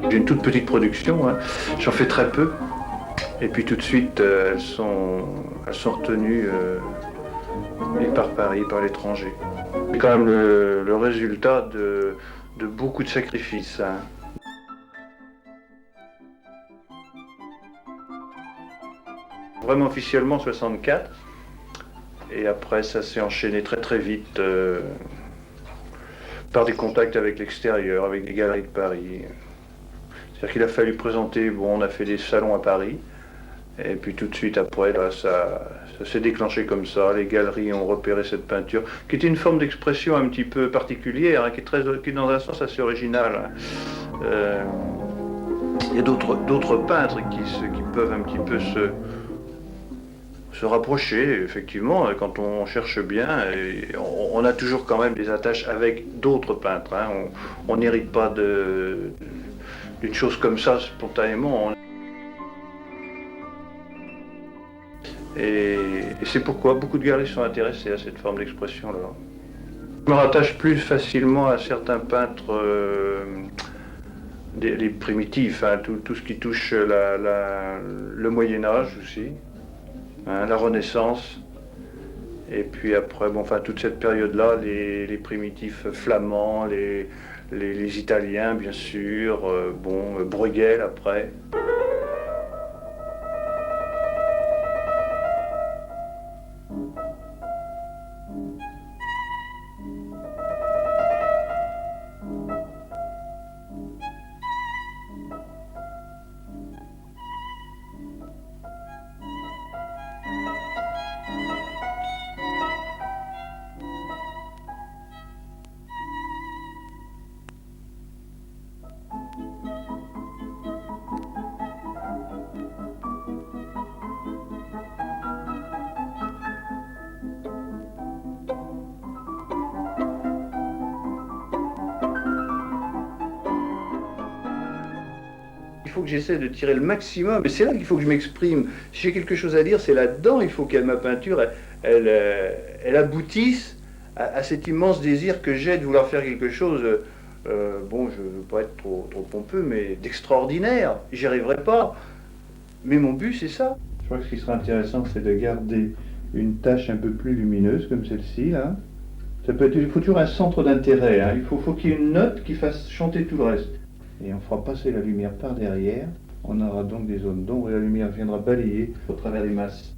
J'ai une toute petite production, hein. J'en fais très peu. Et puis tout de suite, elles sont retenues et par Paris, par l'étranger. C'est quand même le résultat de beaucoup de sacrifices, hein. Vraiment officiellement 64. Et après, ça s'est enchaîné très très vite par des contacts avec l'extérieur, avec les galeries de Paris. C'est-à-dire qu'il a fallu présenter, bon, on a fait des salons à Paris, et puis tout de suite après, là, ça s'est déclenché comme ça. Les galeries ont repéré cette peinture, qui était une forme d'expression un petit peu particulière, hein, qui est dans un sens assez original, hein. Il y a d'autres peintres qui peuvent un petit peu se rapprocher, effectivement, quand on cherche bien. Et on a toujours quand même des attaches avec d'autres peintres, hein. On n'hérite pas d'une chose comme ça spontanément. Et c'est pourquoi beaucoup de galeristes sont intéressés à cette forme d'expression-là. Je me rattache plus facilement à certains peintres les primitifs, hein, tout ce qui touche le Moyen-Âge aussi, hein, la Renaissance. Et puis après, bon, enfin, toute cette période-là, les primitifs flamands, les Italiens, bien sûr, bon, Bruegel après. Il faut que j'essaie de tirer le maximum, et c'est là qu'il faut que je m'exprime. Si j'ai quelque chose à dire, c'est là-dedans. Il faut que ma peinture, elle aboutisse à cet immense désir que j'ai de vouloir faire quelque chose, bon, je ne veux pas être trop pompeux, mais d'extraordinaire. J'y arriverai pas. Mais mon but, c'est ça. Je crois que ce qui serait intéressant, c'est de garder une tache un peu plus lumineuse, comme celle-ci, là. Ça peut être, il faut toujours un centre d'intérêt, hein. Il faut qu'il y ait une note qui fasse chanter tout le reste. Et on fera passer la lumière par derrière. On aura donc des zones d'ombre et la lumière viendra balayer au travers des masses.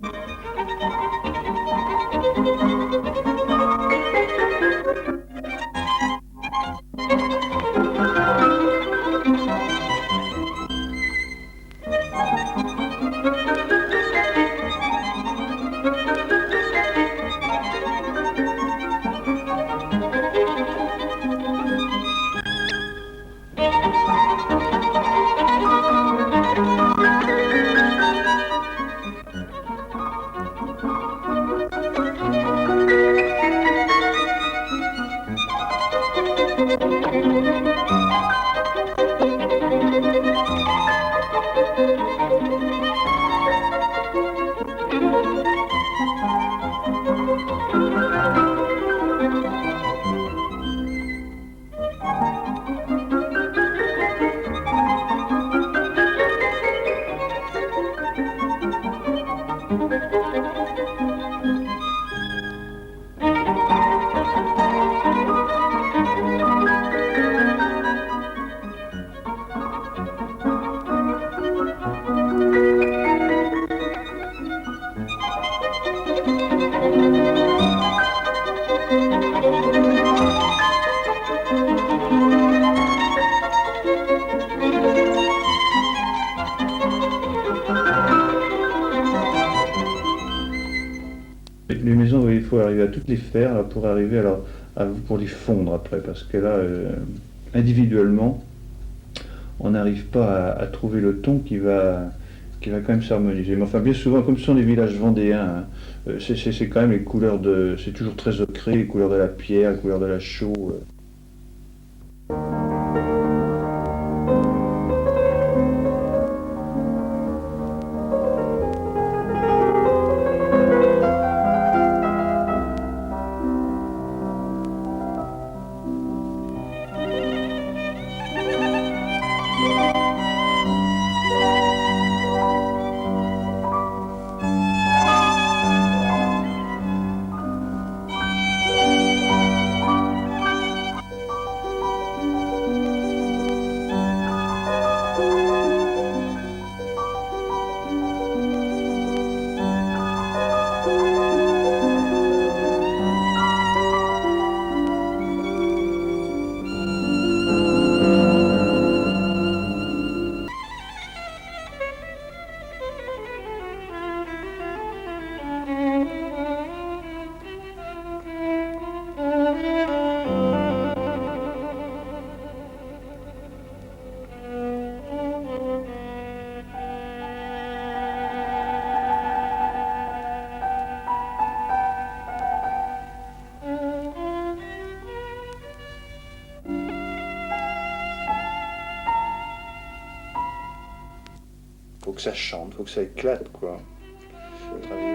Les maisons, il faut arriver à toutes les faire là, pour arriver pour les fondre après, parce que là, individuellement, on n'arrive pas à trouver le ton qui va quand même s'harmoniser. Mais enfin, bien souvent, comme ce sont des villages vendéens, hein, c'est quand même les couleurs de. C'est toujours très ocré, les couleurs de la pierre, les couleurs de la chaux. Faut que ça chante, faut que ça éclate, quoi. Faut travailler.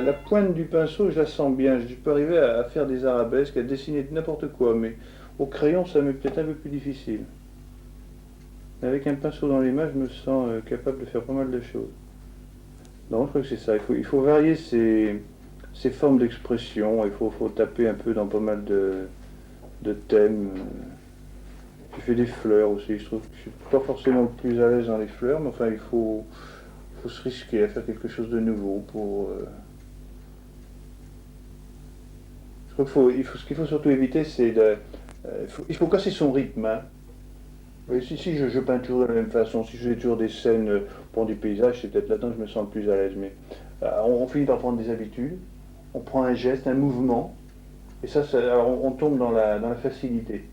La pointe du pinceau, je la sens bien. Je peux arriver à faire des arabesques, à dessiner n'importe quoi, mais au crayon, ça m'est peut-être un peu plus difficile. Mais avec un pinceau dans les mains, je me sens capable de faire pas mal de choses. Non, je crois que c'est ça. Il faut varier ses formes d'expression. Faut taper un peu dans pas mal de thèmes. J'ai fait des fleurs aussi. Je trouve que je suis pas forcément le plus à l'aise dans les fleurs, mais enfin, faut se risquer à faire quelque chose de nouveau pour. Je crois ce qu'il faut surtout éviter, c'est il faut casser son rythme. Hein. Oui, si je peins toujours de la même façon, si je fais toujours des scènes pour du paysage, c'est peut-être là-dedans que je me sens le plus à l'aise. Mais on finit par prendre des habitudes, on prend un geste, un mouvement, et alors on tombe dans la facilité.